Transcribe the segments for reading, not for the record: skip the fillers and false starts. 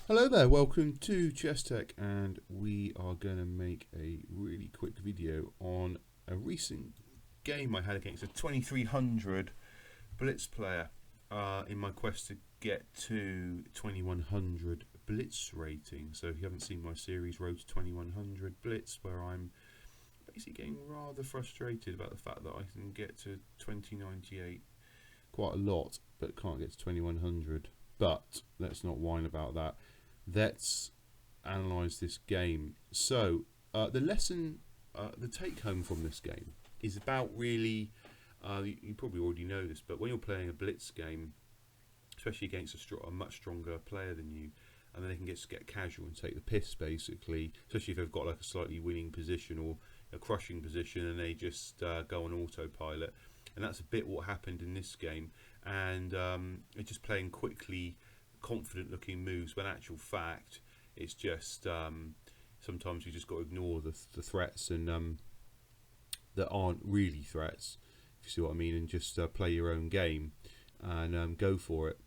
Hello there, welcome to Chess Tech, and we are going to make a really quick video on a recent game I had against a 2300 blitz player in my quest to get to 2100 blitz rating. So if you haven't seen my series Road to 2100 blitz, where I'm basically getting rather frustrated about the fact that I can get to 2098 quite a lot but can't get to 2100. But let's not whine about that. Let's analyse this game. So the lesson, the take home from this game is about really, you probably already know this, but when you're playing a blitz game, especially against a much stronger player than you, and then they can get casual and take the piss basically, especially if they've got like a slightly winning position or a crushing position and they just go on autopilot. And that's a bit what happened in this game, and they're just playing quickly, confident looking moves when actual fact it's just sometimes you just got to ignore the threats and that aren't really threats, if you see what I mean, and just play your own game and go for it.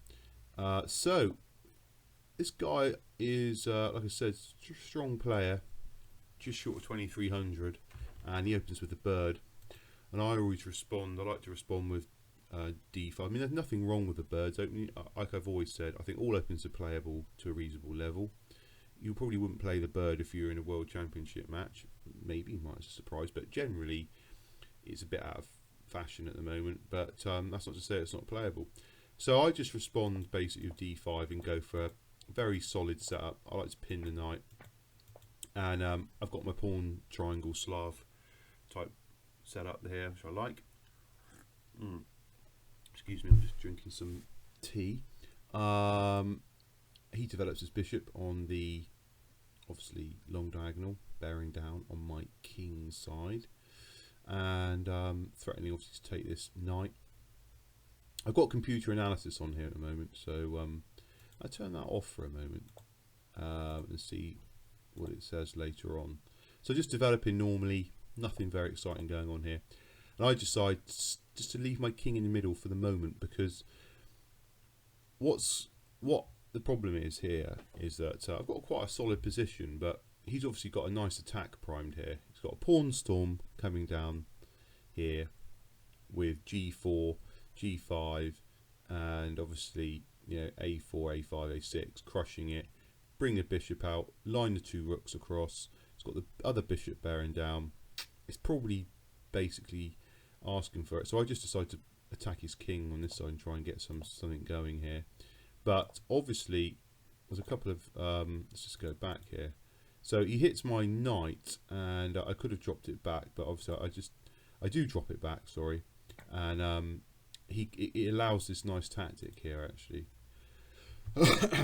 So this guy is like I said, a strong player, just short of 2300, and he opens with the bird, and I always respond. I like to respond with d5. I mean, there's nothing wrong with the birds opening. Like I've always said, I think all opens are playable to a reasonable level. You probably wouldn't play the bird if you're in a world championship match. Maybe you might as a surprise, but generally it's a bit out of fashion at the moment. But that's not to say it's not playable. So I just respond basically with d5 and go for a very solid setup. I like to pin the knight, and I've got my pawn triangle Slav type setup here, which I like. Excuse me, I'm just drinking some tea. He develops his bishop on the obviously long diagonal, bearing down on my king side, and threatening obviously to take this knight. I've got computer analysis on here at the moment, so I turn that off for a moment and see what it says later on. So just developing normally, nothing very exciting going on here. And I decide just to leave my king in the middle for the moment, because what the problem is here is that I've got quite a solid position, but he's obviously got a nice attack primed here. He's got a pawn storm coming down here with g4, g5, and obviously, you know, a4, a5, a6, crushing it. Bring the bishop out, line the two rooks across. It's got the other bishop bearing down. It's probably basically asking for it, so I just decided to attack his king on this side and try and get something going here. But obviously there's a couple of let's just go back here. So he hits my knight, and I could have dropped it back, but obviously I do drop it back, sorry, and it allows this nice tactic here actually.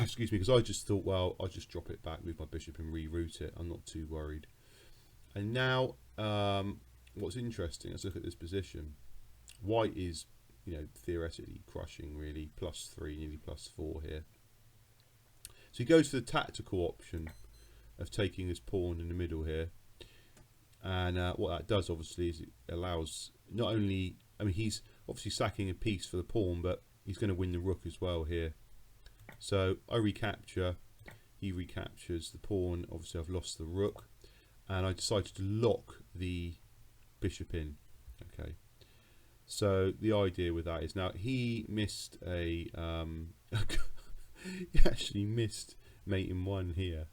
Excuse me, because I just thought, well, I'll just drop it back, move my bishop and reroute it. I'm not too worried. And now what's interesting, let's look at this position. White is, you know, theoretically crushing really, +3, nearly +4 here. So he goes for the tactical option of taking this pawn in the middle here, and what that does obviously is it allows not only, I mean, he's obviously sacking a piece for the pawn, but he's going to win the rook as well here. So I recapture, he recaptures the pawn. Obviously I've lost the rook, and I decided to lock the bishop in. Okay, so the idea with that is, now he missed a he actually missed mate in one here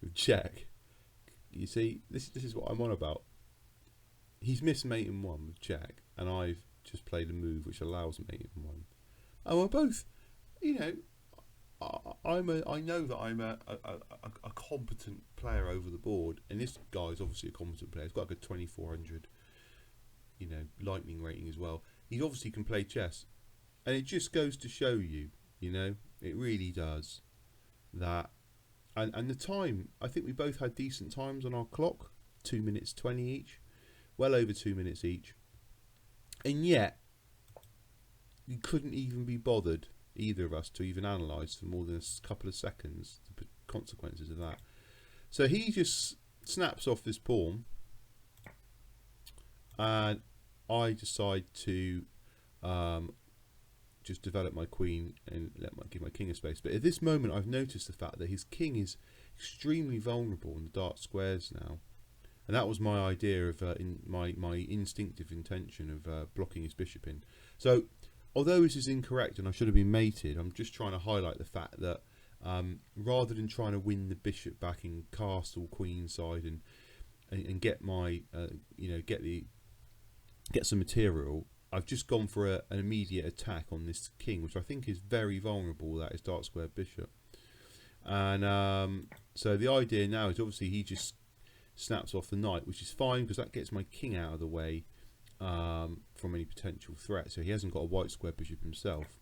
with check. You see, this is what I'm on about. He's missed mate in one with check, and I've just played a move which allows mate in one, and we're both, you know, I know that I'm a competent player over the board, and this guy's obviously a competent player. He's got like a 2400, you know, lightning rating as well. He obviously can play chess, and it just goes to show you, you know, it really does, that, and the time, I think we both had decent times on our clock, 2 minutes 20 each, well over 2 minutes each, and yet we couldn't even be bothered, either of us, to even analyse for more than a couple of seconds the consequences of that. So he just snaps off this pawn, and I decide to just develop my queen and give my king a space. But at this moment, I've noticed the fact that his king is extremely vulnerable in the dark squares now, and that was my idea of my instinctive intention of blocking his bishop in. So, although this is incorrect and I should have been mated, I'm just trying to highlight the fact that rather than trying to win the bishop back in castle queen side and get my get some material, I've just gone for an immediate attack on this king, which I think is very vulnerable, that is dark square bishop. And so the idea now is obviously he just snaps off the knight, which is fine because that gets my king out of the way from any potential threat. So he hasn't got a white square bishop himself.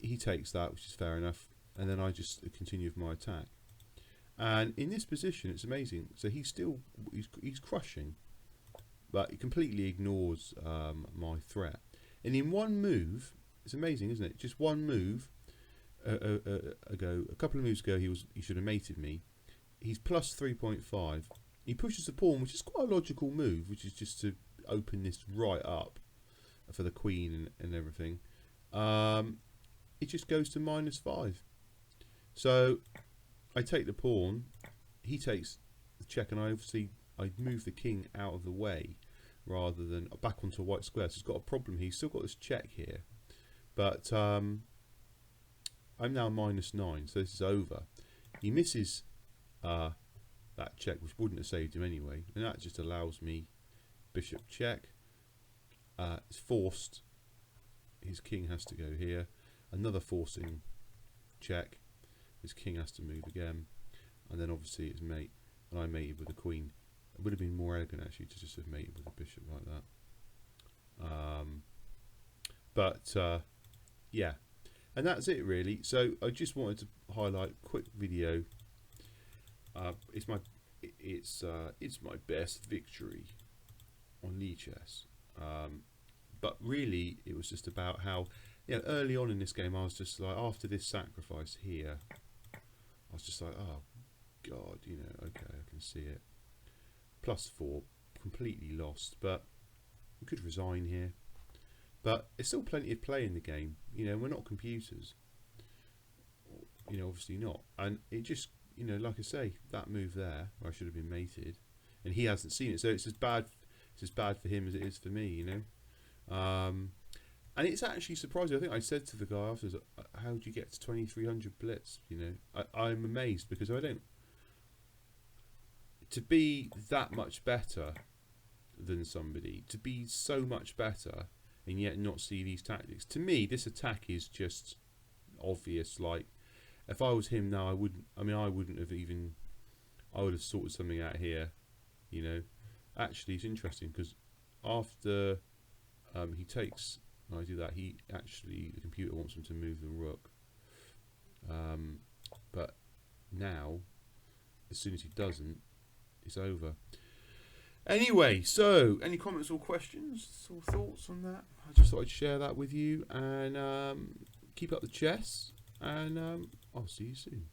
He takes that, which is fair enough, and then I just continue with my attack. And in this position, it's amazing. So he's crushing, but he completely ignores my threat. And in one move, it's amazing, isn't it? Just one move a couple of moves ago, he should have mated me. He's plus 3.5. He pushes the pawn, which is quite a logical move, which is just to open this right up for the queen and everything. It just goes to -5. So I take the pawn, he takes the check, and I move the king out of the way rather than back onto a white square. So he's got a problem. He's still got this check here, but I'm now -9, so this is over. He misses that check, which wouldn't have saved him anyway, and that just allows me bishop check. It's forced. His king has to go here. Another forcing check. His king has to move again, and then obviously it's mate, and I mated with the queen. It would have been more elegant actually to just have mated with a bishop like that. Yeah, and that's it really. So I just wanted to highlight a quick video. It's my best victory on LiChess. But really, it was just about how, early on in this game, I was just like, after this sacrifice here, I was just like, oh god, okay, I can see it. +4, completely lost, but we could resign here. But there's still plenty of play in the game. We're not computers. Obviously not. And it just, like I say, that move there, where I should have been mated, and he hasn't seen it, so it's as bad for him as it is for me, and it's actually surprising. I think I said to the guy afterwards, how do you get to 2300 blitz? I'm amazed, because I don't, to be that much better than somebody, to be so much better and yet not see these tactics. To me, this attack is just obvious. Like, if I was him now, I wouldn't have even, I would have sorted something out here, Actually, it's interesting, because after he takes, I do that, the computer wants him to move the rook. But now, as soon as he doesn't, it's over. Anyway, so any comments or questions or thoughts on that? I just thought I'd share that with you, and keep up the chess, and I'll see you soon.